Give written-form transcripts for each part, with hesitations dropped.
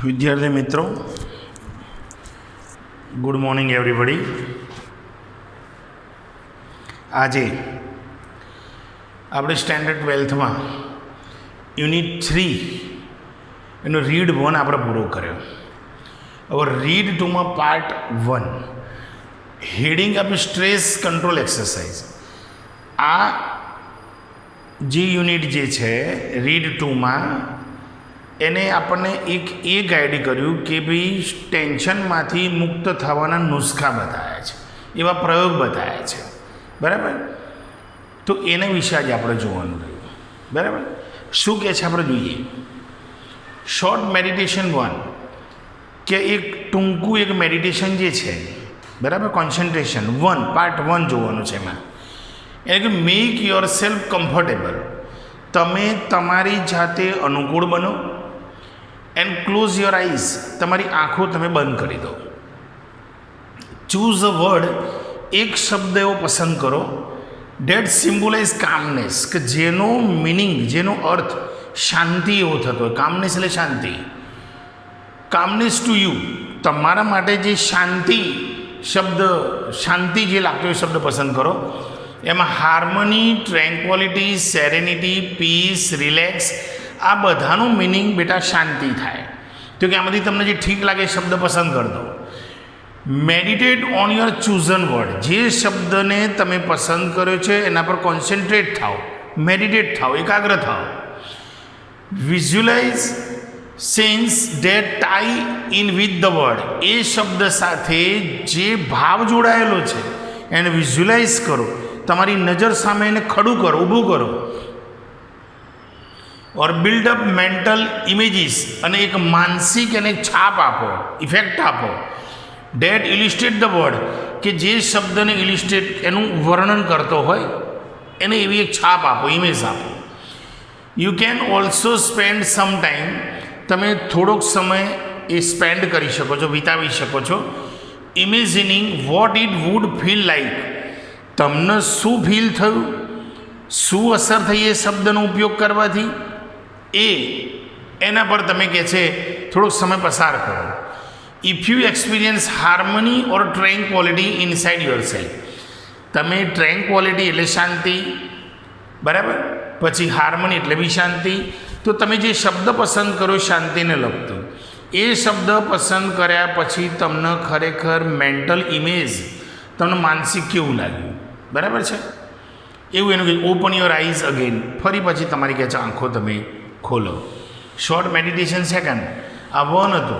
વિદ્યાર્થી મિત્રો, good morning everybody. આજે આપણે સ્ટેન્ડર્ડ 12થમાં યુનિટ 3 એનો રીડ 1 આપણે પૂરો કર્યો. હવે રીડ 2માં પાર્ટ 1 હેડિંગ આપી સ્ટ્રેસ કંટ્રોલ એક્સરસાઇઝ. આ જે યુનિટ જે છે રીડ 2માં એને આપણને એક એ ગાઈડ કર્યું કે ભાઈ ટેન્શનમાંથી મુક્ત થવાના નુસ્ખા બતાવ્યા છે, એવા પ્રયોગ બતાવ્યા છે. બરાબર? તો એના વિશે આજે આપણે જોવાનું રહ્યું. બરાબર? શું કહે છે આપણે જોઈએ. શોર્ટ મેડિટેશન 1 કે એક ટૂંકું એક મેડિટેશન જે છે, બરાબર, કોન્સન્ટ્રેશન 1 પાર્ટ 1 જોવાનું છે. એમાં એટલે કે મેક યોર સેલ્ફ કમ્ફર્ટેબલ. તમે તમારી જાતે અનુકૂળ બનો એન્ડ ક્લોઝ યોર આઈઝ. તમારી આંખો તમે બંધ કરી દો. Choose a word. એક શબ્દ એવો પસંદ કરો ડેટ સિમ્બોલાઇઝ કામનેસ, કે જેનો મિનિંગ, જેનો અર્થ શાંતિ એવો થતો હોય. કામનેસ એટલે શાંતિ. કામનેસ ટુ યુ, તમારા માટે જે શાંતિ શબ્દ, શાંતિ જે લાગતો હોય શબ્દ પસંદ કરો. એમાં હાર્મની, ટ્રેન્ક્વોલિટી, સેરેનિટી, પીસ, રિલેક્સ, આ બધાનું મિનિંગ બેટા શાંતિ થાય. તો કે આમાંથી તમને જે ઠીક લાગે એ શબ્દ પસંદ કરી દો. Meditate on your ચૂઝન word. જે શબ્દને તમે પસંદ કર્યો છે એના પર કોન્સન્ટ્રેટ થાઓ, મેડિટેટ થાઓ, એકાગ્ર થાઓ. Visualise sense that tie in with the word. એ શબ્દ સાથે જે ભાવ જોડાયેલો છે એને વિઝ્યુલાઇઝ કરો. તમારી નજર સામે એને ખડું કરો, ઊભું કરો. ઓર બિલ્ડ અપ મેન્ટલ ઇમેજીસ, અને એક માનસિક એને છાપ આપો, ઇફેક્ટ આપો. ડેટ ઇલિસ્ટ્રેટ ધ વર્ડ, કે જે શબ્દને ઇલિસ્ટ્રેટ, એનું વર્ણન કરતો હોય એને એવી એક છાપ આપો, ઇમેજ આપો. You can also spend some time. તમે થોડોક સમય એ સ્પેન્ડ કરી શકો છો, વિતાવી શકો છો. Imagining what it would feel like. તમને શું ફીલ થયું, શું અસર થઈ એ શબ્દનો ઉપયોગ કરવાથી, એના પર તમે કહે છે થોડોક સમય પસાર કરો. If you experience harmony or tranquility inside yourself. તમે ટ્રેન્ક્વોલિટી એટલે શાંતિ, બરાબર, પછી હાર્મની એટલે બી શાંતિ. તો તમે જે શબ્દ પસંદ કરો શાંતિને લગતો, એ શબ્દ પસંદ કર્યા પછી તમને ખરેખર મેન્ટલ ઇમેજ, તમને માનસિક કેવું લાગ્યું, બરાબર છે, એવું એનું કે ઓપન યોર આઈઝ અગેન. ફરી પછી તમારી કહે છે આંખો તમે ખોલો. શોર્ટ મેડિટેશન સેકન્ડ, આ 1 હતો.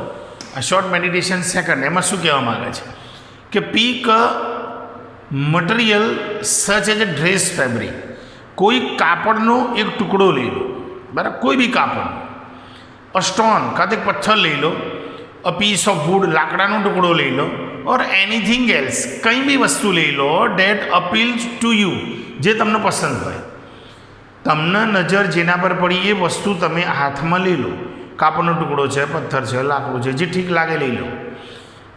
આ શોર્ટ મેડિટેશન સેકન્ડ, એમાં શું કહેવા માગે છે કે peak material such as a dress fabric. કોઈ કાપડનો એક ટુકડો લઈ લો, બરાબર, કોઈ બી કાપડ. અ સ્ટોન, કાં તો પથ્થર લઈ લો. અ પીસ ઓફ વુડ, લાકડાનો ટુકડો લઈ લો. ઓર એનીથિંગ એલ્સ, કંઈ બી વસ્તુ લઈ લો ડેટ અપીલ્સ ટુ યુ, જે તમને પસંદ હોય. તમને નજર જેના પર પડી એ વસ્તુ તમે હાથમાં લઈ લો. કાપડનો ટુકડો છે, પથ્થર છે, લાકડું છે, જે ઠીક લાગે લઈ લો.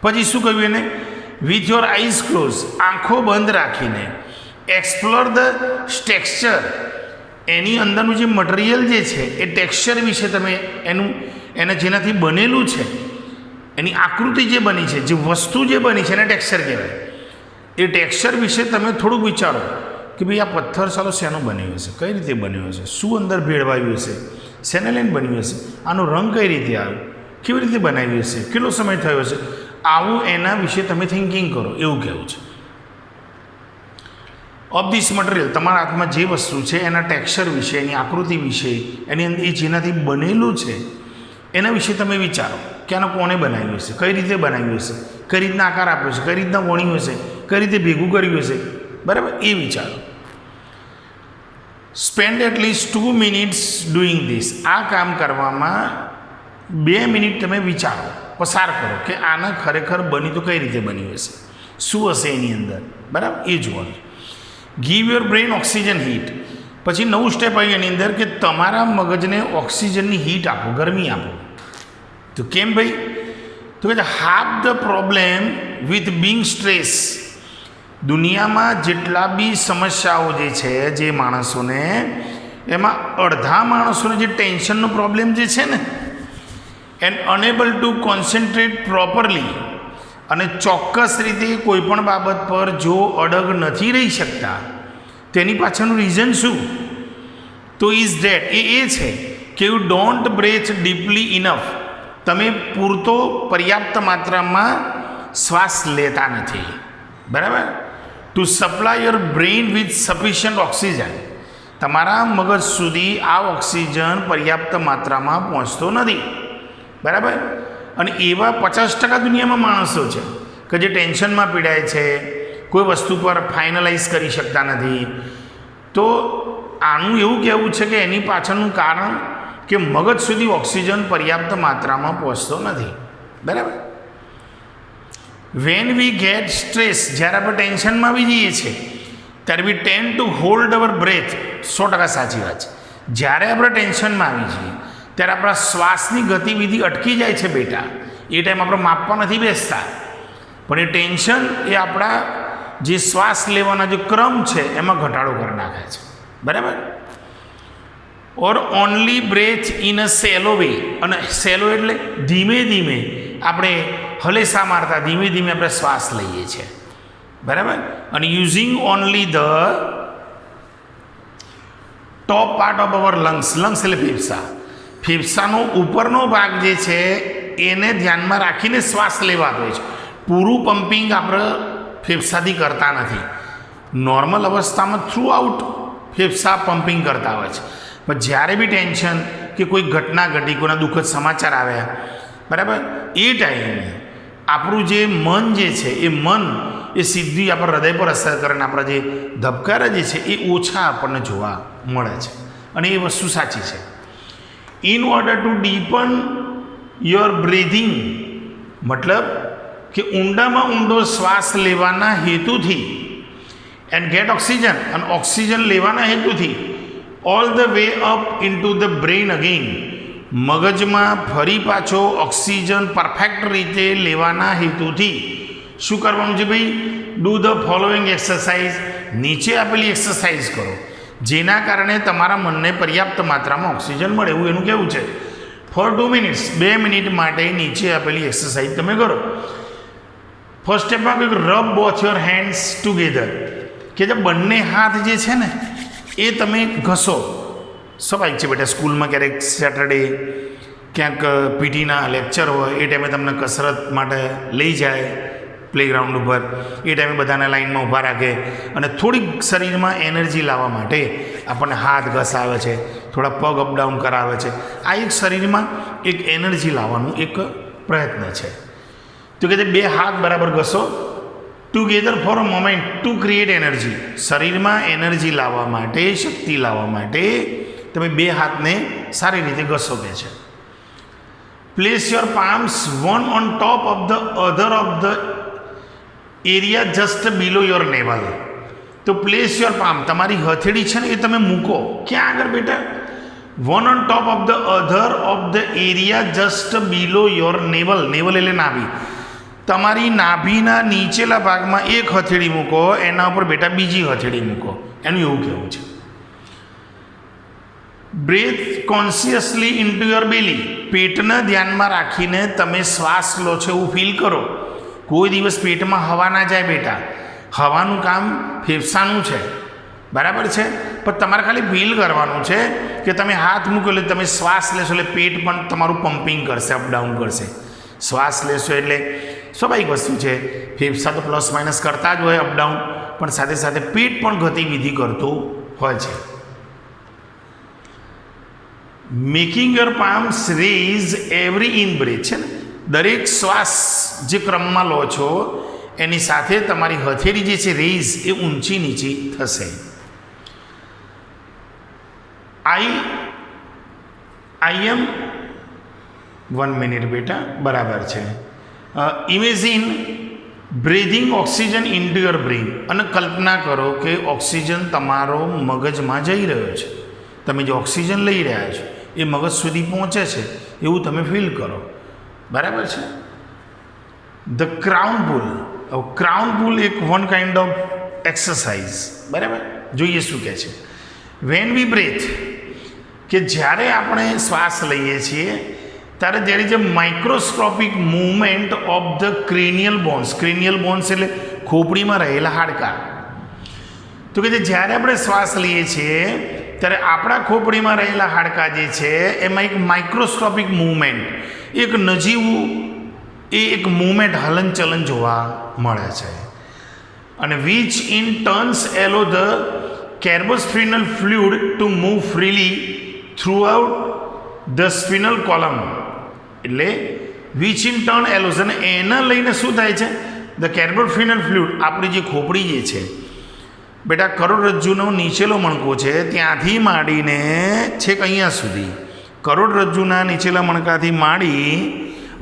પછી શું કહ્યું એને? વિથ યોર આઈઝ ક્લોઝ, આંખો બંધ રાખીને એક્સપ્લોર ધ ટેક્સચર. એની અંદરનું જે મટીરિયલ જે છે એ ટેક્સચર વિશે તમે એને જેનાથી બનેલું છે, એની આકૃતિ જે બની છે, જે વસ્તુ જે બની છે એને ટેક્સચર કહેવાય. એ ટેક્સચર વિશે તમે થોડુંક વિચારો કે ભાઈ આ પથ્થર ચાલો શેનો બન્યો હશે, કઈ રીતે બન્યો હશે, શું અંદર ભેળવાયું હશે, શેને લઈને બન્યું હશે, આનો રંગ કઈ રીતે આવ્યો, કેવી રીતે બનાવ્યું હશે, કેટલો સમય થયો હશે. આવું એના વિશે તમે થિંકિંગ કરો, એવું કહેવું છે. ઓફ ધીસ મટીરિયલ, તમારા હાથમાં જે વસ્તુ છે એના ટેક્સચર વિશે, એની આકૃતિ વિશે, એની અંદર એ જેનાથી બનેલું છે એના વિશે તમે વિચારો કે આને કોણે બનાવ્યું હશે, કઈ રીતે બનાવ્યું હશે, કઈ રીતના આકાર આપ્યો છે, કઈ રીતના વણ્યું હશે, કઈ રીતે ભેગું કર્યું હશે, બરાબર, એ વિચારો. Spend at least 2 minutes doing this. આ કામ કરવામાં 2 મિનિટ તમે વિચારો, પસાર કરો કે આને ખરેખર બની તો કઈ રીતે બન્યું હશે, શું હશે એની અંદર, બરાબર, એ જોવાનું. Give your brain oxygen heat. પછી નવું સ્ટેપ આવ્યું એની અંદર કે તમારા મગજને ઓક્સિજનની હીટ આપો, ગરમી આપો. તો કેમ ભાઈ? તો કે half the problem with Bing stress. દુનિયામાં જેટલા બી સમસ્યાઓ જે છે જે માણસોને, એમાં અડધા માણસોને જે ટેન્શનનો પ્રોબ્લેમ જે છે ને, and enable two concentrate properly, અને ચોક્કસ રીતે કોઈ પણ બાબત પર જો અડગ નથી રહી શકતા, તેની પાછળનું રીઝન શું? તો ઇઝ ધેટ એ છે કે you don't breathe deeply enough, તમે પૂરતો પર્યાપ્ત માત્રામાં શ્વાસ લેતા નથી, બરાબર? To supply your brain with sufficient oxygen, તમારા મગજ સુધી આ ઓક્સિજન પર્યાપ્ત માત્રામાં પહોંચતો નથી, બરાબર? અને એવા 50% દુનિયામાં માણસો છે કે જે ટેન્શનમાં પીડાય છે, કોઈ વસ્તુ પર ફાઇનલાઇઝ કરી શકતા નથી. તો આનું એવું કહેવું છે કે એની પાછળનું કારણ કે મગજ સુધી ઓક્સિજન પર્યાપ્ત માત્રામાં પહોંચતો નથી, બરાબર? વેન વી ગેટ સ્ટ્રેસ, જ્યારે આપણે ટેન્શનમાં આવી જઈએ છીએ ત્યારે we tend to hold our breath. 100% સાચી વાત છે. જ્યારે આપણે ટેન્શનમાં આવી જઈએ ત્યારે આપણા શ્વાસની ગતિવિધિ અટકી જાય છે બેટા. એ ટાઈમ આપણે માપવા નથી બેસતા, પણ એ ટેન્શન એ આપણા જે શ્વાસ લેવાના જે ક્રમ છે એમાં ઘટાડો કરી નાખે છે, બરાબર? Or only breathe in a shallow way, અને સેલો એટલે ધીમે ધીમે આપણે હલેસા મારતા ધીમે ધીમે આપણે શ્વાસ લઈએ છીએ, બરાબર? અને using only the top part of our lungs, lungs એટલે ફેફસા, ફેફસાનો ઉપરનો ભાગ જે છે એને ધ્યાનમાં રાખીને શ્વાસ લેવા આપે છે. પૂરું પમ્પિંગ આપણે ફેફસાથી કરતા નથી. નોર્મલ અવસ્થામાં થ્રુ આઉટ ફેફસા પમ્પિંગ કરતા હોય છે, પણ જ્યારે બી ટેન્શન કે કોઈ ઘટના ઘટી, કોઈના દુઃખદ સમાચાર આવ્યા, બરાબર, એ ટાઈમે આપણું જે મન જે છે એ મન એ સીધી આપણા હૃદય પર અસર કરે અને આપણા જે ધબકારા જે છે એ ઓછા આપણને જોવા મળે છે. અને એ વસ્તુ સાચી છે. In order to deepen your breathing, મતલબ કે ઊંડામાં ઊંડો શ્વાસ લેવાના હેતુથી, એન્ડ ગેટ ઓક્સિજન, અને ઓક્સિજન લેવાના હેતુથી, all the way up into the brain again, મગજમાં ફરી પાછો ઓક્સિજન પરફેક્ટ રીતે લેવાના હેતુથી શું કરવાનું છે ભાઈ? ડુ ધ ફોલોઈંગ એક્સરસાઇઝ, નીચે આપેલી એક્સરસાઇઝ કરો, જેના કારણે તમારા મનને પર્યાપ્ત માત્રામાં ઓક્સિજન મળે. એવું એનું કહેવું છે. ફોર 2 મિનિટ્સ, 2 મિનિટ માટે નીચે આપેલી એક્સરસાઇઝ તમે કરો. ફર્સ્ટ સ્ટેપમાં કંઈક rub both your hands together, કે જે બંને હાથ જે છે ને એ તમે ઘસો. સ્વાભાવિક છે બેટા, સ્કૂલમાં ક્યારેક સેટરડે ક્યાંક પીટીના લેક્ચર હોય એ ટાઈમે તમને કસરત માટે લઈ જાય પ્લેગ્રાઉન્ડ ઉપર, એ ટાઈમે બધાને લાઇનમાં ઊભા રાખે અને થોડીક શરીરમાં એનર્જી લાવવા માટે આપણને હાથ ઘસાવે છે, થોડા પગ અપડાઉન કરાવે છે. આ એક શરીરમાં એક એનર્જી લાવવાનું એક પ્રયત્ન છે. તો કે 2 હાથ બરાબર ઘસો together for a moment to create energy. શરીરમાં એનર્જી લાવવા માટે, શક્તિ લાવવા માટે તમે 2 હાથને સારી રીતે ઘસો કે છે. Place your palms one on top of the other of the area just below your naval. તો પ્લેસ યોર પામ, તમારી હથેળી છે ને એ તમે મૂકો ક્યાં આગળ બેટા? One on top of the other of the area just below your naval. Naval એટલે નાભી. તમારી નાભીના નીચેલા ભાગમાં એક હથેળી મૂકો, એના ઉપર બેટા બીજી હથેળી મૂકો. એનું એવું કહેવું છે. બ્રેથ કોન્શિયસલી ઇન્ટુ યોર બેલી, પેટને ધ્યાનમાં રાખીને તમે શ્વાસ લો છો એવું ફીલ કરો. કોઈ દિવસ પેટમાં હવા ના જાય બેટા, હવાનું કામ ફેફસાનું છે, બરાબર છે? પણ તમારે ખાલી ફીલ કરવાનું છે કે તમે હાથ મૂકો એટલે તમે શ્વાસ લેશો એટલે પેટ પણ તમારું પમ્પિંગ કરશે, અપડાઉન કરશે. શ્વાસ લેશો એટલે સ્વાભાવિક વસ્તુ છે, ફેફસા તો પ્લસ માઇનસ કરતા જ હોય અપડાઉન, પણ સાથે સાથે પેટ પણ ગતિવિધિ કરતું હોય છે. Making your palms raise every in breath છે ને, દરેક શ્વાસ જે ક્રમમાં લો છો એની સાથે તમારી હથેળી જે છે રેઝ એ ઊંચી નીચી થશે. આઈ એમ 1 મિનિટ બેટા, બરાબર છે. Imagine breathing oxygen into your brain, અને કલ્પના કરો કે ઓક્સિજન તમારો મગજમાં જઈ રહ્યો છે, તમે જે ઓક્સિજન લઈ રહ્યા છો એ મગજ સુધી પહોંચે છે એવું તમે ફીલ કરો, બરાબર છે? ધ ક્રાઉન પુલ, ક્રાઉન પુલ એક વન કાઇન્ડ ઓફ એક્સરસાઇઝ. બરાબર, જોઈએ શું કહે છે. વેન વી બ્રેથ, કે જ્યારે આપણે શ્વાસ લઈએ છીએ ત્યારે there is a microscopic movement of the cranial bones. Cranial bones એટલે ખોપડીમાં રહેલા હાડકાં. તો કે જ્યારે આપણે શ્વાસ લઈએ છીએ ત્યારે આપણા ખોપડીમાં રહેલા હાડકાં જે છે એમાં એક માઇક્રોસ્કોપિક મૂવમેન્ટ, એક નજીવું એક મૂવમેન્ટ, હલનચલન જોવા મળે છે. અને which in turns allow the cerebrospinal fluid to move freely throughout the spinal column. એટલે વિચ ઇન ટર્ન એલોઝ, અને એના લઈને શું થાય છે, ધ કેર્બોસ્પિનલ ફ્લુઇડ, આપણી જે ખોપડી જે છે બેટા, કરોડરજ્જુનો નીચેલો મણકો છે ત્યાંથી માંડીને છેક અહીંયા સુધી, કરોડરજ્જુના નીચેલા મણકાથી માંડી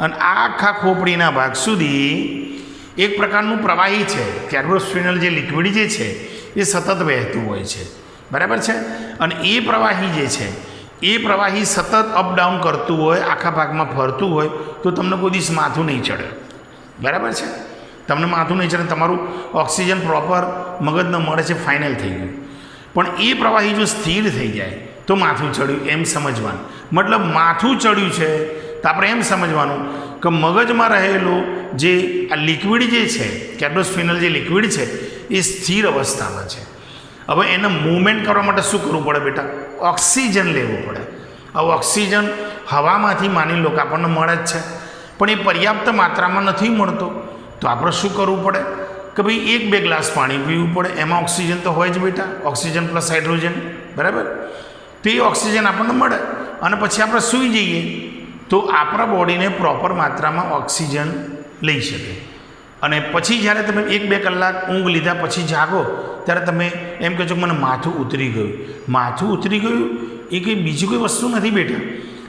અને આખા ખોપડીના ભાગ સુધી એક પ્રકારનું પ્રવાહી છે, કેર્બોસ્પિનલ જે લિક્વિડ જે છે એ સતત વહેતું હોય છે. બરાબર છે. અને એ પ્રવાહી જે છે એ પ્રવાહી સતત અપડાઉન કરતું હોય, આખા ભાગમાં ફરતું હોય તો તમને કોઈ દિવસ માથું નહીં ચડે. બરાબર છે, તમને માથું નહીં ચડે, તમારું ઓક્સિજન પ્રોપર મગજને મળે છે, ફાઇનલ થઈ ગયું. પણ એ પ્રવાહી જો સ્થિર થઈ જાય તો માથું ચડ્યું એમ સમજવાનું. મતલબ માથું ચડ્યું છે તો આપણે એમ સમજવાનું કે મગજમાં રહેલું જે આ લિક્વિડ જે છે, કેર્બોસ્પિનલ જે લિક્વિડ છે એ સ્થિર અવસ્થામાં છે. હવે એને મૂવમેન્ટ કરવા માટે શું કરવું પડે બેટા? ઓક્સિજન લેવું પડે. હવે ઓક્સિજન હવામાંથી માની લો કે આપણને મળે જ છે, પણ એ પર્યાપ્ત માત્રામાં નથી મળતો. તો આપણે શું કરવું પડે કે ભાઈ 1-2 ગ્લાસ પાણી પીવું પડે. એમાં ઓક્સિજન તો હોય જ બેટા, ઓક્સિજન પ્લસ હાઇડ્રોજન. બરાબર, તો એ ઓક્સિજન આપણને મળે અને પછી આપણે સૂઈ જઈએ તો આપણા બોડીને પ્રોપર માત્રામાં ઓક્સિજન લઈ શકે. અને પછી જ્યારે તમે 1-2 કલાક ઊંઘ લીધા પછી જાગો ત્યારે તમે એમ કહેજો કે મને માથું ઉતરી ગયું. માથું ઉતરી ગયું એ કંઈ બીજી કોઈ વસ્તુ નથી બેટા,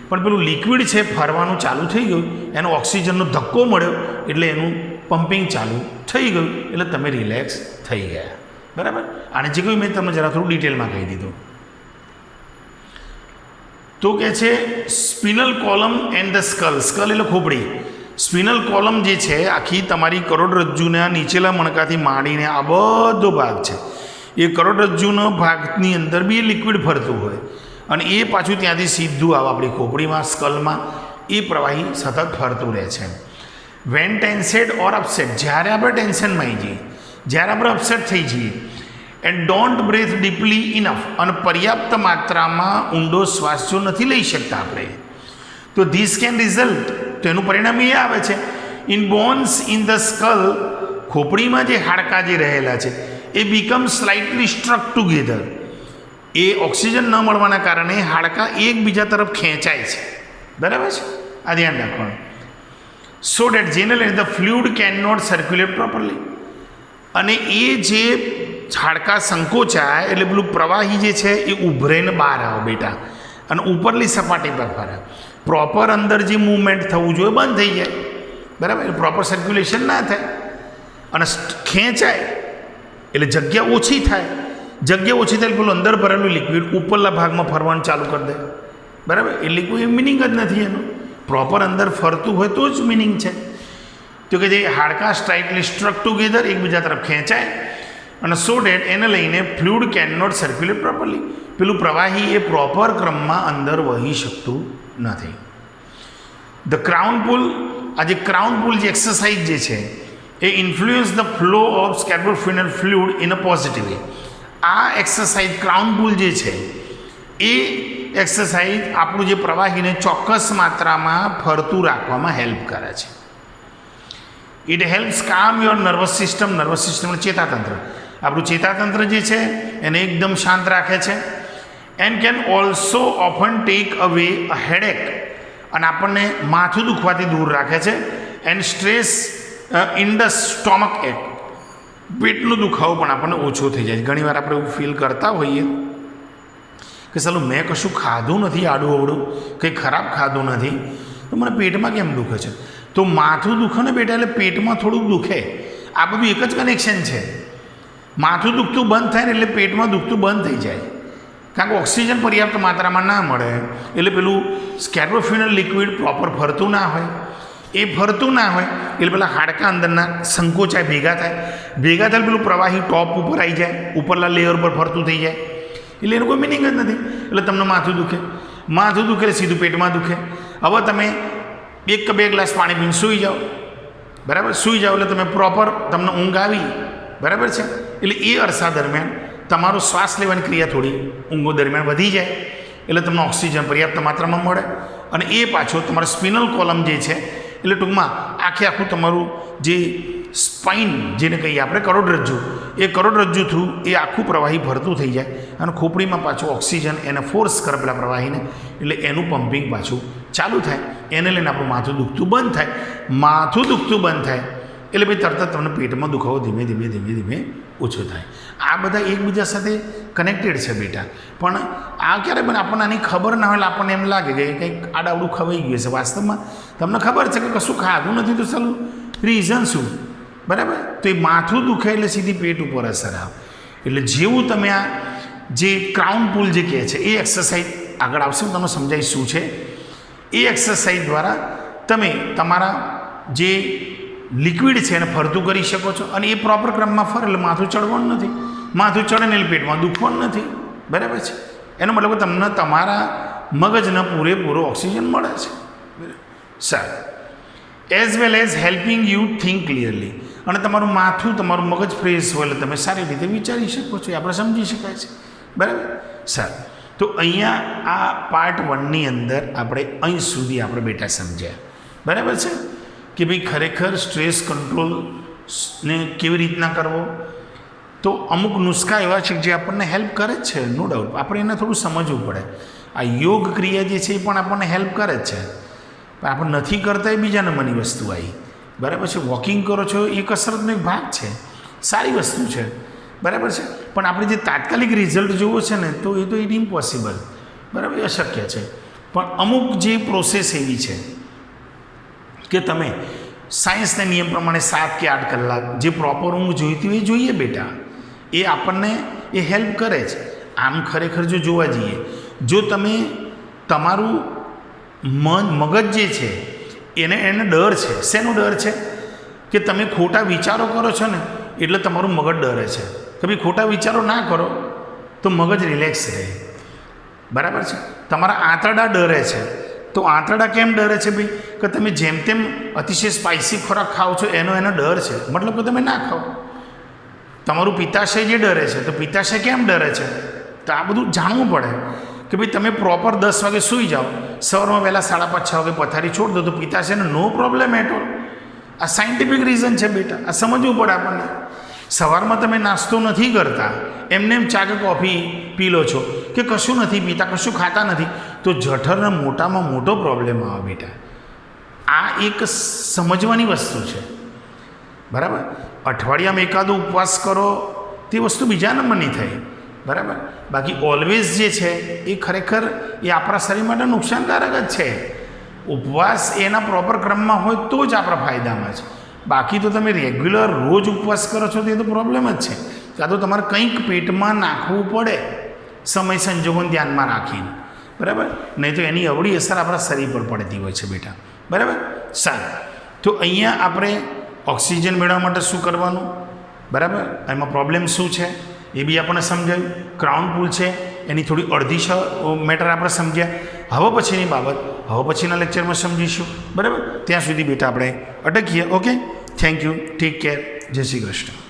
પણ પેલું લિક્વિડ છે ફરવાનું ચાલુ થઈ ગયું, એનો ઓક્સિજનનો ધક્કો મળ્યો એટલે એનું પમ્પિંગ ચાલુ થઈ ગયું, એટલે તમે રિલેક્સ થઈ ગયા. બરાબર, અને જે કોઈ મેં તમને જરા થોડું ડિટેલમાં કહી દીધું. તો કે છે spinal column and the skull. Skull એટલે ખોપડી. સ્પિનલ કોલમ જે છે આખી તમારી કરોડરજ્જુના નીચેલા મણકાથી માંડીને આ બધો ભાગ છે એ કરોડરજ્જુનો ભાગની અંદર બી લિક્વિડ ફરતું હોય અને એ પાછું ત્યાંથી સીધું આવે આપણી ખોપડીમાં, સ્કલમાં એ પ્રવાહી સતત ફરતું રહે છે. વેન ટેન્સેડ ઓર અપસેટ, જ્યારે આપણે ટેન્શનમાં આવી જઈએ, જ્યારે આપણે અપસેટ થઈ જઈએ, and don't breathe deeply enough, અને પર્યાપ્ત માત્રામાં ઊંડો શ્વાસ જો નથી લઈ શકતા આપણે, તો ધીસ કેન રિઝલ્ટ, તો એનું પરિણામ એ આવે છે in bones in the skull, ખોપડીમાં જે હાડકાં જે રહેલા છે એ બીકમ સ્લાઇટલી સ્ટ્રક ટુગેધર. એ ઓક્સિજન ન મળવાના કારણે હાડકાં એકબીજા તરફ ખેંચાય છે. બરાબર છે, આ ધ્યાન રાખવાનું. સો ડેટ જેને લઈને the fluid can not circulate properly, અને એ જે હાડકાં સંકોચાય એટલે પેલું પ્રવાહી જે છે એ ઉભરાઈને બહાર આવે બેટા, અને ઉપરલી સપાટી પર ફરે. પ્રોપર અંદર જે મૂવમેન્ટ થવું જોઈએ બંધ થઈ જાય. બરાબર, પ્રોપર સર્ક્યુલેશન ના થાય અને ખેંચાય એટલે જગ્યા ઓછી થાય. જગ્યા ઓછી થાય પેલું અંદર ભરેલું લિક્વિડ ઉપરલા ભાગમાં ફરવાનું ચાલુ કરી દે. બરાબર, એટલે કોઈ મિનિંગ જ નથી એનું. પ્રોપર અંદર ફરતું હોય તો જ મિનિંગ છે. તો કે જે હાડકાં સ્ટ્રાઇટલી સ્ટ્રક ટુગેધર, એકબીજા તરફ ખેંચાય, અને સો ડેટ એને લઈને fluid can not circulate properly, પેલું પ્રવાહી એ પ્રોપર ક્રમમાં અંદર વહી શકતું નથી. ધ ક્રાઉન પુલ, આ જે ક્રાઉન પુલ જે એક્સરસાઇઝ જે છે એ influence the flow of cerebrospinal fluid in a positive way. આ એક્સરસાઇઝ ક્રાઉન પુલ જે છે એ એક્સરસાઇઝ આપણું જે પ્રવાહીને ચોક્કસ માત્રામાં ફરતું રાખવામાં હેલ્પ કરે છે. It helps calm your nervous system. Nervous system ચેતાતંત્ર, આપણું ચેતાતંત્ર જે છે એને એકદમ શાંત રાખે છે. And can also often take away a headache, અને આપણને માથું દુખવાથી દૂર રાખે છે. And stress in the stomach એક, પેટનો દુખાવો પણ આપણને ઓછો થઈ જાય. ઘણીવાર આપણે એવું ફીલ કરતા હોઈએ કે ચાલો મેં કશું ખાધું નથી, આડું અવડું કંઈ ખરાબ ખાધું નથી, તો મને પેટમાં કેમ દુખે છે? તો માથું દુખે ને બેટા એટલે પેટમાં થોડુંક દુખે. આ બધું એક જ કનેક્શન છે. માથું દુખતું બંધ થાય ને એટલે પેટમાં દુખતું બંધ થઈ જાય, કારણ કે ઓક્સિજન પર્યાપ્ત માત્રામાં ના મળે એટલે પેલું કેર્બોસ્પિનલ લિક્વિડ પ્રોપર ફરતું ના હોય. એ ફરતું ના હોય એટલે પેલા હાડકા અંદરના સંકોચાય, ભેગા થાય પેલું પ્રવાહી ટોપ ઉપર આવી જાય, ઉપરના લેયર પર ફરતું થઈ જાય, એટલે એનું કોઈ મિનિંગ જ નથી. એટલે તમને માથું દુખે એટલે સીધું પેટમાં દુખે. હવે તમે 1 કે 2 ગ્લાસ પાણી પીને સૂઈ જાઓ, બરાબર, સૂઈ જાઓ એટલે તમે પ્રોપર તમને ઊંઘ આવી, બરાબર છે. એટલે એ અરસા દરમિયાન તમારું શ્વાસ લેવાની ક્રિયા થોડી ઊંઘો દરમિયાન વધી જાય, એટલે તમને ઓક્સિજન પર્યાપ્ત માત્રામાં મળે, અને એ પાછો તમારો સ્પિનલ કોલમ જે છે, એટલે ટૂંકમાં આખું તમારું જે સ્પાઇન જેને કહીએ આપણે કરોડરજ્જુ, એ કરોડરજ્જુ થ્રુ એ આખું પ્રવાહી ભરતું થઈ જાય, અને ખોપડીમાં પાછું ઓક્સિજન એને ફોર્સ કરે પેલા પ્રવાહીને, એટલે એનું પમ્પિંગ પાછું ચાલુ થાય. એને લઈને આપણું માથું દુખતું બંધ થાય. માથું દુખતું બંધ થાય એટલે ભાઈ તરત તમને પેટમાં દુખાવો ધીમે ધીમે ઓછો થાય. આ બધા એકબીજા સાથે કનેક્ટેડ છે બેટા. પણ આ ક્યારે બને આપણને આની ખબર ના હોય એટલે આપણને એમ લાગે કે કંઈક આડાવડું ખવાઈ ગયું છે. વાસ્તવમાં તમને ખબર છે કે કશું ખાધું નથી તો ચાલો રીઝન શું, બરાબર. તો એ માથું દુખે એટલે સીધી પેટ ઉપર અસર આવે. એટલે જેવું તમે આ જે ક્રાઉન પુલ જે કહે છે એ એક્સરસાઇઝ આગળ આવશે, હું તમને સમજાવીશ શું છે. એ એક્સરસાઇઝ દ્વારા તમે તમારા જે લિક્વિડ છે એને ફરતું કરી શકો છો, અને એ પ્રોપર ક્રમમાં ફરે એટલે માથું ચડવાનું નથી. માથું ચડે ને એટલે પેટમાં દુખવાનું નથી, બરાબર છે. એનો મતલબ તમને તમારા મગજને પૂરેપૂરો ઓક્સિજન મળે છે. સારું. As well as helping you think clearly. અને તમારું માથું, તમારું મગજ ફ્રેશ હોય એટલે તમે સારી રીતે વિચારી શકો છો, એ આપણે સમજી શકાય છે, બરાબર. સારું. તો અહીંયા આ પાર્ટ 1ની અંદર આપણે અહીં સુધી આપણે બેટા સમજ્યા, બરાબર છે, કે ભાઈ ખરેખર સ્ટ્રેસ કંટ્રોલને કેવી રીતના કરવો. તો અમુક નુસ્ખા એવા છે જે આપણને હેલ્પ કરે જ છે, નો ડાઉટ. આપણે એને થોડું સમજવું પડે. આ યોગ ક્રિયા જે છે એ પણ આપણને હેલ્પ કરે જ છે, પણ આપણે નથી કરતા એ બીજા નંબરની વસ્તુ આવી, બરાબર છે. વોકિંગ કરો છો એ કસરતનો એક ભાગ છે, સારી વસ્તુ છે, બરાબર છે. પણ આપણે જે તાત્કાલિક રિઝલ્ટ જોવો છે ને તો એ તો ઇટ ઇમ્પોસિબલ, બરાબર, એ અશક્ય છે. પણ અમુક જે પ્રોસેસ એવી છે કે તમે સાયન્સના નિયમ પ્રમાણે 7 કે 8 કલાક જે પ્રોપર ઊંઘ જોઈતી હોય એ જોઈએ બેટા. એ આપણને એ હેલ્પ કરે છે. આમ ખરેખર જો જોવા જઈએ, જો તમે તમારું મગજ જે છે એને ડર છે. શેનો ડર છે? કે તમે ખોટા વિચારો કરો છો ને એટલે તમારું મગજ ડરે છે કે ભાઈ ખોટા વિચારો ના કરો તો મગજ રિલેક્સ રહે, બરાબર છે. તમારા આંતરડા ડરે છે. તો આંતરડા કેમ ડરે છે ભાઈ? કે તમે જેમ તેમ અતિશય સ્પાઇસી ખોરાક ખાઓ છો એનો ડર છે, મતલબ કે તમે ના ખાઓ. તમારું પિત્તાશય જે ડરે છે, તો પિત્તાશય કેમ ડરે છે? તો આ બધું જાણવું પડે કે ભાઈ તમે પ્રોપર 10 વાગે સૂઈ જાઓ, સવારમાં વહેલા 5:30 6 વાગે પથારી છોડ દો તો પિત્તાશયને નો પ્રોબ્લેમ એટ ઓલ. આ સાયન્ટિફિક રીઝન છે બેટા, આ સમજવું પડે આપણને. સવારમાં તમે નાસ્તો નથી કરતા, એમને એમ ચા કે કોફી પી લો છો કે કશું નથી પીતા, કશું ખાતા નથી, તો જઠરને મોટામાં મોટો પ્રોબ્લેમ આવે બેટા. આ એક સમજવાની વસ્તુ છે, બરાબર. અઠવાડિયામાં એકાદો ઉપવાસ કરો તે વસ્તુ બીજા નંબરની થઈ, બરાબર. બાકી ઓલવેઝ જે છે એ ખરેખર એ આપણા શરીર માટે નુકસાનકારક જ છે. ઉપવાસ એના પ્રોપર ક્રમમાં હોય તો જ આપણા ફાયદામાં છે. બાકી તો તમે રેગ્યુલર રોજ ઉપવાસ કરો છો તો એ તો પ્રોબ્લેમ જ છે. કાં તો તમારે કંઈક પેટમાં નાખવું પડે સમય સંજોગોને ધ્યાનમાં રાખીને, બરાબર. નહીં તો એની અવળી અસર આપણા શરીર પર પડતી હોય છે બેટા, બરાબર. સારું. તો અહીંયા આપણે ઓક્સિજન મેળવવા માટે શું કરવાનું, બરાબર, એમાં પ્રોબ્લેમ શું છે એ બી આપણને સમજાયું. ક્રાઉન પુલ છે એની થોડી અડધી મેટર આપણે સમજ્યા. હવે પછીની બાબત હવે પછીના લેક્ચરમાં સમજીશું, બરાબર. ત્યાં સુધી બેટા આપણે અટકીએ. Okay, thank you, take care, જય શ્રી કૃષ્ણ.